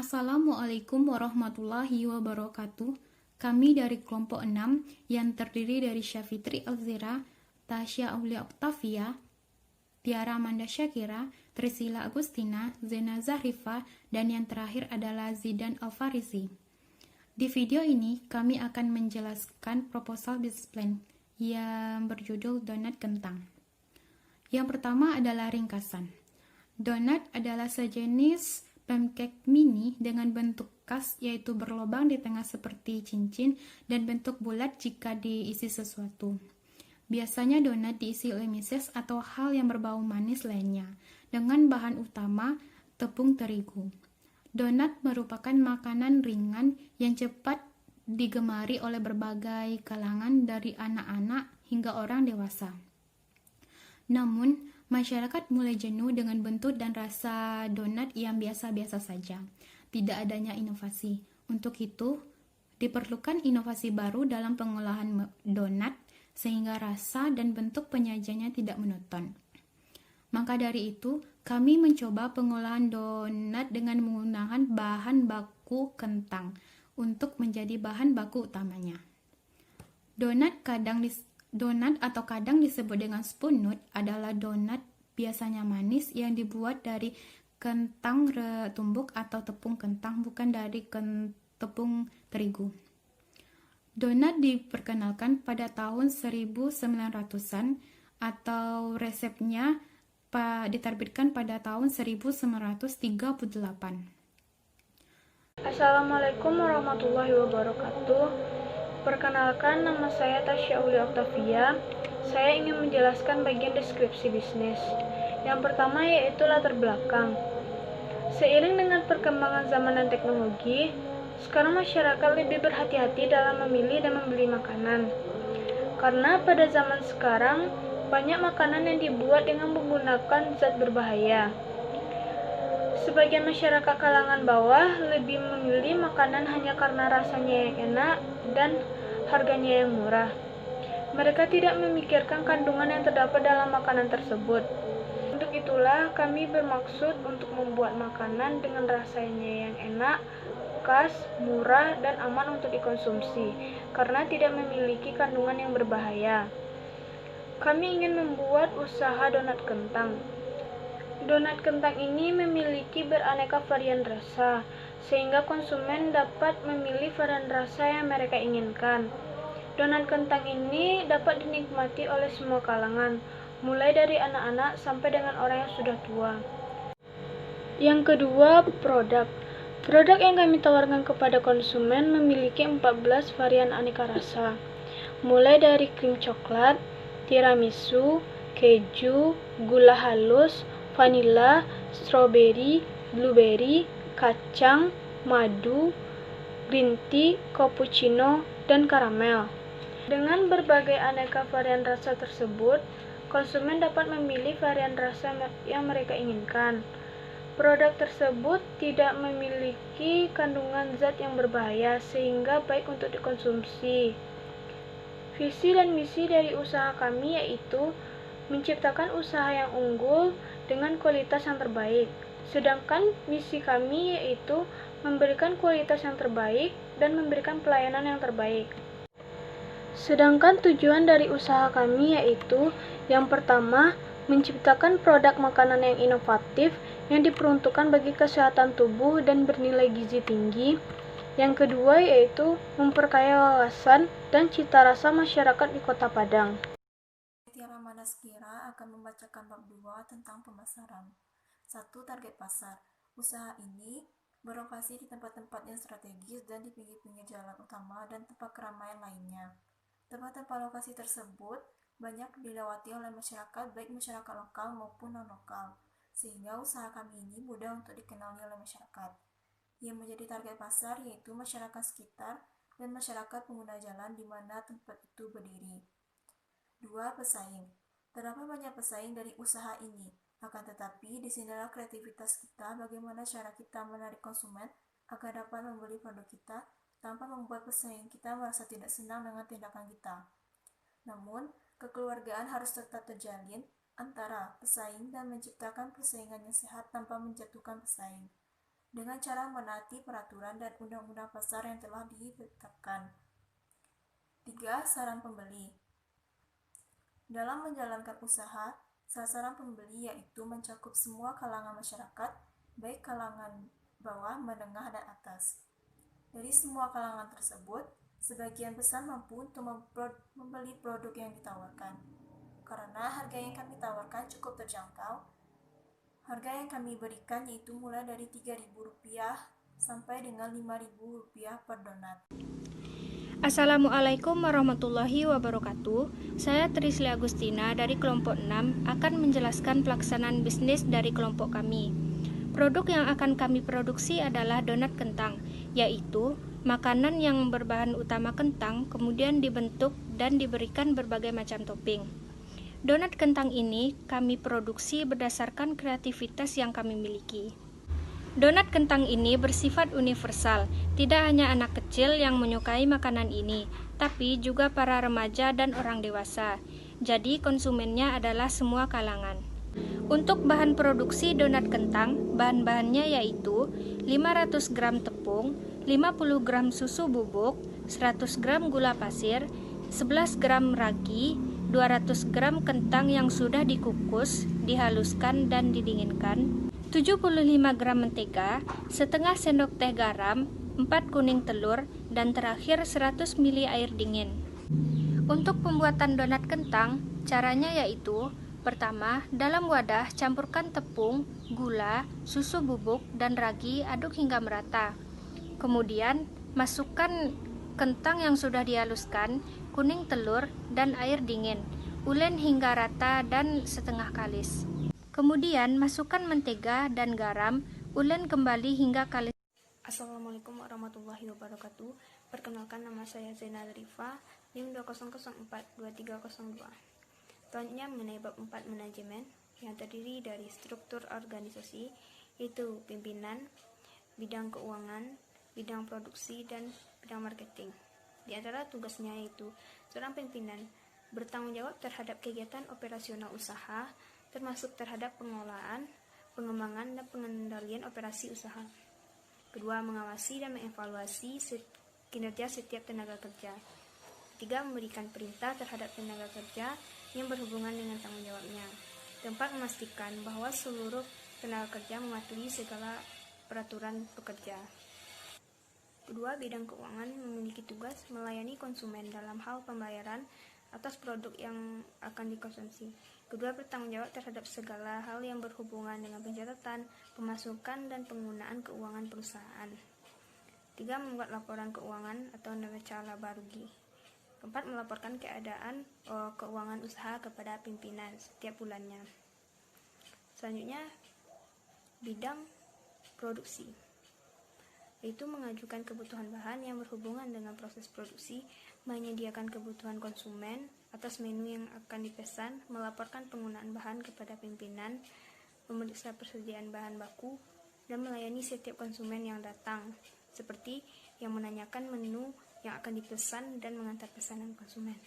Assalamualaikum warahmatullahi wabarakatuh. Kami dari kelompok 6 yang terdiri dari Syafitri Alzira, Tasya Aulia Oktavia, Tiara Amanda Syakira, Trisila Agustina, Zena Zahrifa, dan yang terakhir adalah Zidan Alfarisi. Di video ini kami akan menjelaskan proposal business plan yang berjudul Donat Kentang. Yang pertama adalah ringkasan. Donat adalah sejenis pancake mini dengan bentuk khas, yaitu berlubang di tengah seperti cincin dan bentuk bulat jika diisi sesuatu. Biasanya donat diisi oleh meses atau hal yang berbau manis lainnya, dengan bahan utama tepung terigu. Donat merupakan makanan ringan yang cepat digemari oleh berbagai kalangan dari anak-anak hingga orang dewasa. Namun, masyarakat mulai jenuh dengan bentuk dan rasa donat yang biasa-biasa saja. Tidak adanya inovasi. Untuk itu, diperlukan inovasi baru dalam pengolahan donat sehingga rasa dan bentuk penyajiannya tidak monoton. Maka dari itu, kami mencoba pengolahan donat dengan menggunakan bahan baku kentang untuk menjadi bahan baku utamanya. Donat atau kadang disebut dengan spoon nut adalah donat biasanya manis yang dibuat dari kentang retumbuk atau tepung kentang, bukan dari tepung terigu. Donat diperkenalkan pada tahun 1900-an atau resepnya diterbitkan pada tahun 1938. Assalamualaikum warahmatullahi wabarakatuh. Perkenalkan, nama saya Tasya Aulia Oktavia. Saya ingin menjelaskan bagian deskripsi bisnis. Yang pertama yaitu latar belakang. Seiring dengan perkembangan zaman dan teknologi, sekarang masyarakat lebih berhati-hati dalam memilih dan membeli makanan. Karena pada zaman sekarang, banyak makanan yang dibuat dengan menggunakan zat berbahaya. Sebagian masyarakat kalangan bawah lebih memilih makanan hanya karena rasanya yang enak dan harganya yang murah. Mereka tidak memikirkan kandungan yang terdapat dalam makanan tersebut. Untuk itulah kami bermaksud untuk membuat makanan dengan rasanya yang enak, khas, murah, dan aman untuk dikonsumsi, karena tidak memiliki kandungan yang berbahaya. Kami ingin membuat usaha donat kentang. Donat kentang ini memiliki beraneka varian rasa, sehingga konsumen dapat memilih varian rasa yang mereka inginkan. Donat kentang ini dapat dinikmati oleh semua kalangan, mulai dari anak-anak sampai dengan orang yang sudah tua. Yang kedua, produk. Produk yang kami tawarkan kepada konsumen memiliki 14 varian aneka rasa, mulai dari krim coklat, tiramisu, keju, gula halus, vanila, stroberi, blueberry, kacang, madu, green tea, cappuccino, dan karamel. Dengan berbagai aneka varian rasa tersebut, konsumen dapat memilih varian rasa yang mereka inginkan. Produk tersebut tidak memiliki kandungan zat yang berbahaya, sehingga baik untuk dikonsumsi. Visi dan misi dari usaha kami yaitu menciptakan usaha yang unggul dengan kualitas yang terbaik. Sedangkan misi kami yaitu memberikan kualitas yang terbaik dan memberikan pelayanan yang terbaik. Sedangkan tujuan dari usaha kami yaitu yang pertama, menciptakan produk makanan yang inovatif yang diperuntukkan bagi kesehatan tubuh dan bernilai gizi tinggi. Yang kedua yaitu memperkaya wawasan dan cita rasa masyarakat di Kota Padang. Tiara Amanda Syakira akan membacakan bab 2 tentang pemasaran. 1. Target pasar. Usaha ini berlokasi di tempat-tempat yang strategis dan di pinggir-pinggir jalan utama dan tempat keramaian lainnya. Tempat-tempat lokasi tersebut banyak dilewati oleh masyarakat, baik masyarakat lokal maupun non-lokal, sehingga usaha kami ini mudah untuk dikenali oleh masyarakat. Yang menjadi target pasar yaitu masyarakat sekitar dan masyarakat pengguna jalan di mana tempat itu berdiri. 2. Pesaing. Terdapat banyak pesaing dari usaha ini, akan tetapi disinilah kreativitas kita bagaimana cara kita menarik konsumen agar dapat membeli produk kita tanpa membuat pesaing kita merasa tidak senang dengan tindakan kita. Namun, kekeluargaan harus tetap terjalin antara pesaing dan menciptakan persaingan yang sehat tanpa menjatuhkan pesaing. dengan cara menaati peraturan dan undang-undang pasar yang telah ditetapkan. 3. Saran pembeli. Dalam menjalankan usaha, sasaran pembeli yaitu mencakup semua kalangan masyarakat, baik kalangan bawah, menengah, dan atas. Dari semua kalangan tersebut, sebagian besar mampu untuk membeli produk yang ditawarkan. Karena harga yang kami tawarkan cukup terjangkau, harga yang kami berikan yaitu mulai dari Rp3.000 sampai dengan Rp5.000 per donat. Assalamualaikum warahmatullahi wabarakatuh. Saya Trisli Agustina dari kelompok 6 akan menjelaskan pelaksanaan bisnis dari kelompok kami. Produk yang akan kami produksi adalah donat kentang, yaitu makanan yang berbahan utama kentang kemudian dibentuk dan diberikan berbagai macam topping. Donat kentang ini kami produksi berdasarkan kreativitas yang kami miliki. Donat kentang ini bersifat universal, tidak hanya anak kecil yang menyukai makanan ini, tapi juga para remaja dan orang dewasa. Jadi konsumennya adalah semua kalangan. Untuk bahan produksi donat kentang, bahan-bahannya yaitu 500 gram tepung, 50 gram susu bubuk, 100 gram gula pasir, 11 gram ragi, 200 gram kentang yang sudah dikukus, dihaluskan dan didinginkan, 75 gram mentega, setengah sendok teh garam, 4 kuning telur, dan terakhir 100 ml air dingin. Untuk pembuatan donat kentang, caranya yaitu: pertama, dalam wadah campurkan tepung, gula, susu bubuk, dan ragi, aduk hingga merata. Kemudian, masukkan kentang yang sudah dihaluskan, kuning telur, dan air dingin. Ulen hingga rata dan setengah kalis. Kemudian masukkan mentega dan garam, ulen kembali hingga kalis. Assalamualaikum warahmatullahi wabarakatuh. Perkenalkan, nama saya Zainal Rifa, NIM 20042302. Selanjutnya mengenai bab 4 manajemen yang terdiri dari struktur organisasi, yaitu pimpinan, bidang keuangan, bidang produksi, dan bidang marketing. Di antara tugasnya yaitu seorang pimpinan bertanggung jawab terhadap kegiatan operasional usaha, termasuk terhadap pengelolaan, pengembangan, dan pengendalian operasi usaha. Kedua, mengawasi dan mengevaluasi kinerja setiap tenaga kerja. Ketiga, memberikan perintah terhadap tenaga kerja yang berhubungan dengan tanggung jawabnya. Keempat, memastikan bahwa seluruh tenaga kerja mematuhi segala peraturan pekerja. Kedua, bidang keuangan memiliki tugas melayani konsumen dalam hal pembayaran atas produk yang akan dikonsumsi. Kedua, bertanggung jawab terhadap segala hal yang berhubungan dengan pencatatan, pemasukan, dan penggunaan keuangan perusahaan. Tiga, membuat laporan keuangan atau neraca laba rugi. Keempat, melaporkan keadaan keuangan usaha kepada pimpinan setiap bulannya. Selanjutnya, bidang produksi, yaitu mengajukan kebutuhan bahan yang berhubungan dengan proses produksi, menyediakan kebutuhan konsumen atas menu yang akan dipesan, melaporkan penggunaan bahan kepada pimpinan, memeriksa persediaan bahan baku, dan melayani setiap konsumen yang datang, seperti yang menanyakan menu yang akan dipesan dan mengantar pesanan konsumen.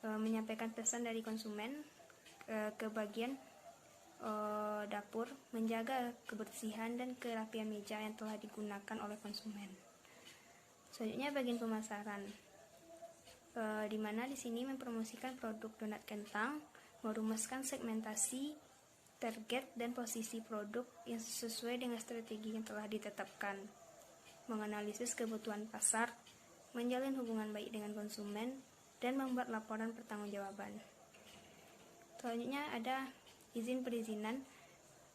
Menyampaikan pesan dari konsumen ke bagian dapur, menjaga kebersihan dan kerapian meja yang telah digunakan oleh konsumen. Selanjutnya, bagian pemasaran, di mana di sini mempromosikan produk donat kentang, merumuskan segmentasi, target, dan posisi produk yang sesuai dengan strategi yang telah ditetapkan, menganalisis kebutuhan pasar, menjalin hubungan baik dengan konsumen, dan membuat laporan pertanggungjawaban. Selanjutnya ada izin perizinan,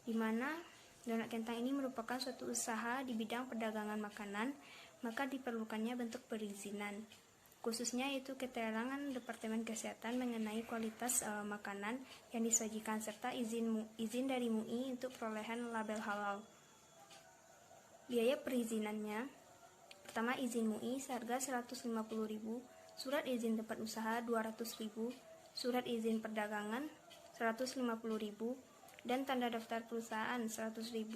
di mana donat kentang ini merupakan suatu usaha di bidang perdagangan makanan, maka diperlukannya bentuk perizinan, khususnya yaitu keterangan Departemen Kesehatan mengenai kualitas makanan yang disajikan serta izin dari MUI untuk perolehan label halal. Biaya perizinannya, pertama, izin MUI seharga Rp150.000, surat izin tempat usaha Rp200.000, surat izin perdagangan Rp150.000, dan tanda daftar perusahaan Rp100.000.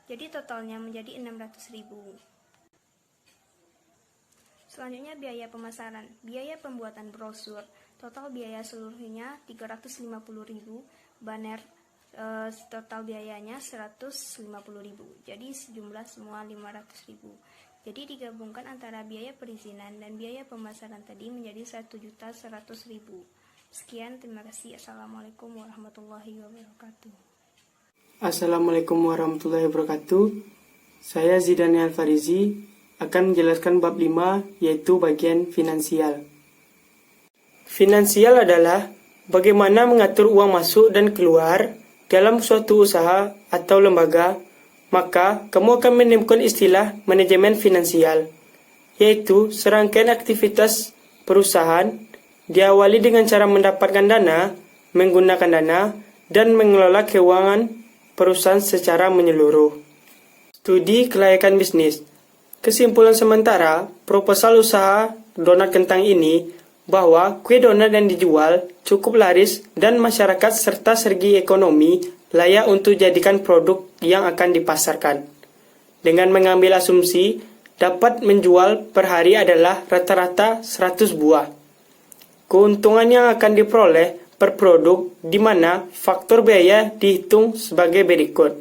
Jadi totalnya menjadi Rp600.000. Selanjutnya, biaya pemasaran. Biaya pembuatan brosur, total biaya seluruhnya Rp350.000, banner Total biayanya 150.000. Jadi sejumlah semua 500.000. Jadi digabungkan antara biaya perizinan dan biaya pemasaran tadi menjadi 1.100.000. Sekian, terima kasih. Assalamualaikum warahmatullahi wabarakatuh. Assalamualaikum warahmatullahi wabarakatuh. Saya Zidane Alfarizi akan menjelaskan bab 5, yaitu bagian finansial. Finansial adalah bagaimana mengatur uang masuk dan keluar dalam suatu usaha atau lembaga. Maka kamu akan menemukan istilah manajemen finansial, yaitu serangkaian aktivitas perusahaan diawali dengan cara mendapatkan dana, menggunakan dana, dan mengelola keuangan perusahaan secara menyeluruh. Studi kelayakan bisnis. Kesimpulan sementara proposal usaha donat kentang ini bahwa kue donat yang dijual cukup laris dan masyarakat serta segi ekonomi layak untuk jadikan produk yang akan dipasarkan. Dengan mengambil asumsi dapat menjual per hari adalah rata-rata 100 buah. Keuntungan yang akan diperoleh per produk di mana faktor biaya dihitung sebagai berikut,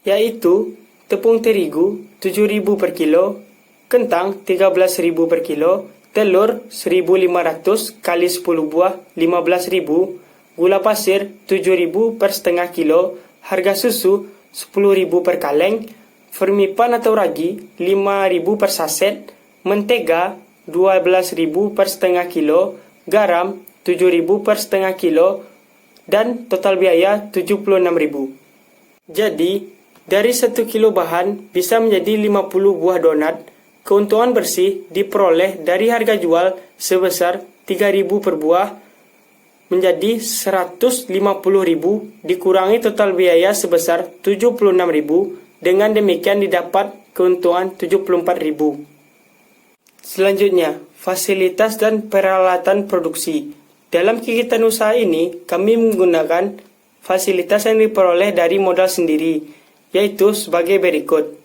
yaitu tepung terigu 7.000 per kilo, kentang 13.000 per kilo, telur 1.500 kali 10 buah 15.000, gula pasir 7.000 per setengah kilo, harga susu 10.000 per kaleng, vermipan atau ragi 5.000 per saset, mentega 12.000 per setengah kilo, garam 7.000 per setengah kilo, dan total biaya 76.000. Jadi, dari 1 kilo bahan bisa menjadi 50 buah donat. Keuntungan bersih diperoleh dari harga jual sebesar 3.000 per buah menjadi 150.000 dikurangi total biaya sebesar 76.000. Dengan demikian didapat keuntungan 74.000. Selanjutnya, fasilitas dan peralatan produksi. Dalam kegiatan usaha ini, kami menggunakan fasilitas yang diperoleh dari modal sendiri, yaitu sebagai berikut.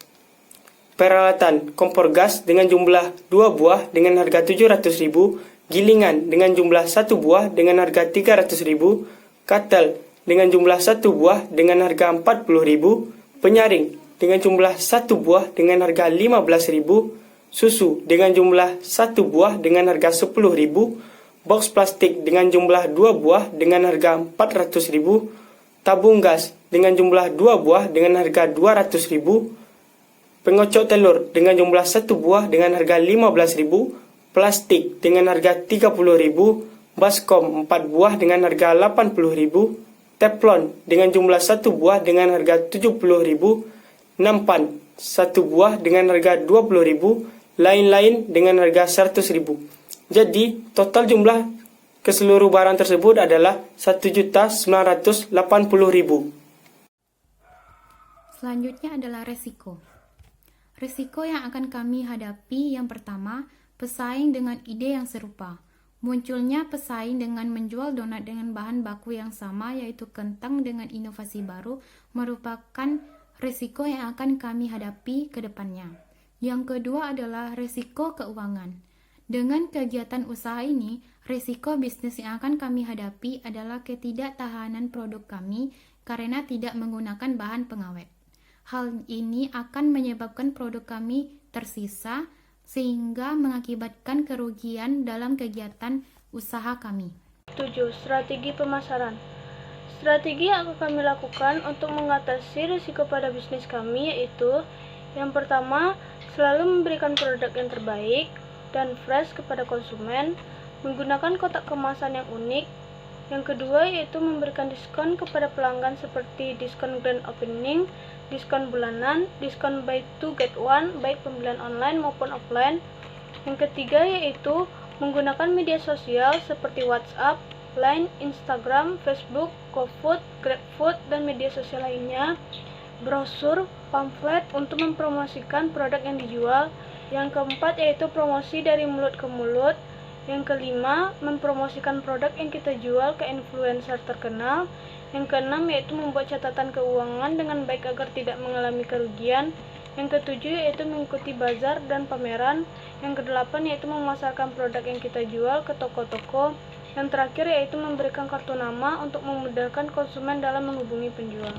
Peralatan kompor gas dengan jumlah 2 buah dengan harga 700.000, gilingan dengan jumlah 1 buah dengan harga 300.000, katel dengan jumlah 1 buah dengan harga 40.000, penyaring dengan jumlah 1 buah dengan harga 15.000, susu dengan jumlah 1 buah dengan harga 10.000, box plastik dengan jumlah 2 buah dengan harga 400.000, tabung gas dengan jumlah 2 buah dengan harga 200.000, pengocok telur dengan jumlah 1 buah dengan harga 15.000, plastik dengan harga 30.000, baskom 4 buah dengan harga 80.000, teflon dengan jumlah 1 buah dengan harga 70.000, nampan 1 buah dengan harga 20.000, lain-lain dengan harga 100.000. Jadi, total jumlah keseluruh barang tersebut adalah 1.980.000. Selanjutnya adalah resiko. Risiko yang akan kami hadapi yang pertama, pesaing dengan ide yang serupa. Munculnya pesaing dengan menjual donat dengan bahan baku yang sama, yaitu kentang dengan inovasi baru, merupakan risiko yang akan kami hadapi ke depannya. Yang kedua adalah risiko keuangan. Dengan kegiatan usaha ini, risiko bisnis yang akan kami hadapi adalah ketidaktahanan produk kami karena tidak menggunakan bahan pengawet. Hal ini akan menyebabkan produk kami tersisa sehingga mengakibatkan kerugian dalam kegiatan usaha kami. 7. Strategi pemasaran. Strategi yang akan kami lakukan untuk mengatasi risiko pada bisnis kami yaitu yang pertama, selalu memberikan produk yang terbaik dan fresh kepada konsumen, menggunakan kotak kemasan yang unik. Yang kedua yaitu memberikan diskon kepada pelanggan seperti diskon grand opening, diskon bulanan, diskon buy 2 get 1 baik pembelian online maupun offline. Yang ketiga yaitu menggunakan media sosial seperti WhatsApp, Line, Instagram, Facebook, GoFood, GrabFood, dan media sosial lainnya, brosur, pamflet untuk mempromosikan produk yang dijual. Yang keempat yaitu promosi dari mulut ke mulut. Yang kelima, mempromosikan produk yang kita jual ke influencer terkenal. Yang keenam yaitu membuat catatan keuangan dengan baik agar tidak mengalami kerugian. Yang ketujuh yaitu mengikuti bazar dan pameran. Yang kedelapan yaitu memasarkan produk yang kita jual ke toko-toko. Yang terakhir yaitu memberikan kartu nama untuk memudahkan konsumen dalam menghubungi penjual.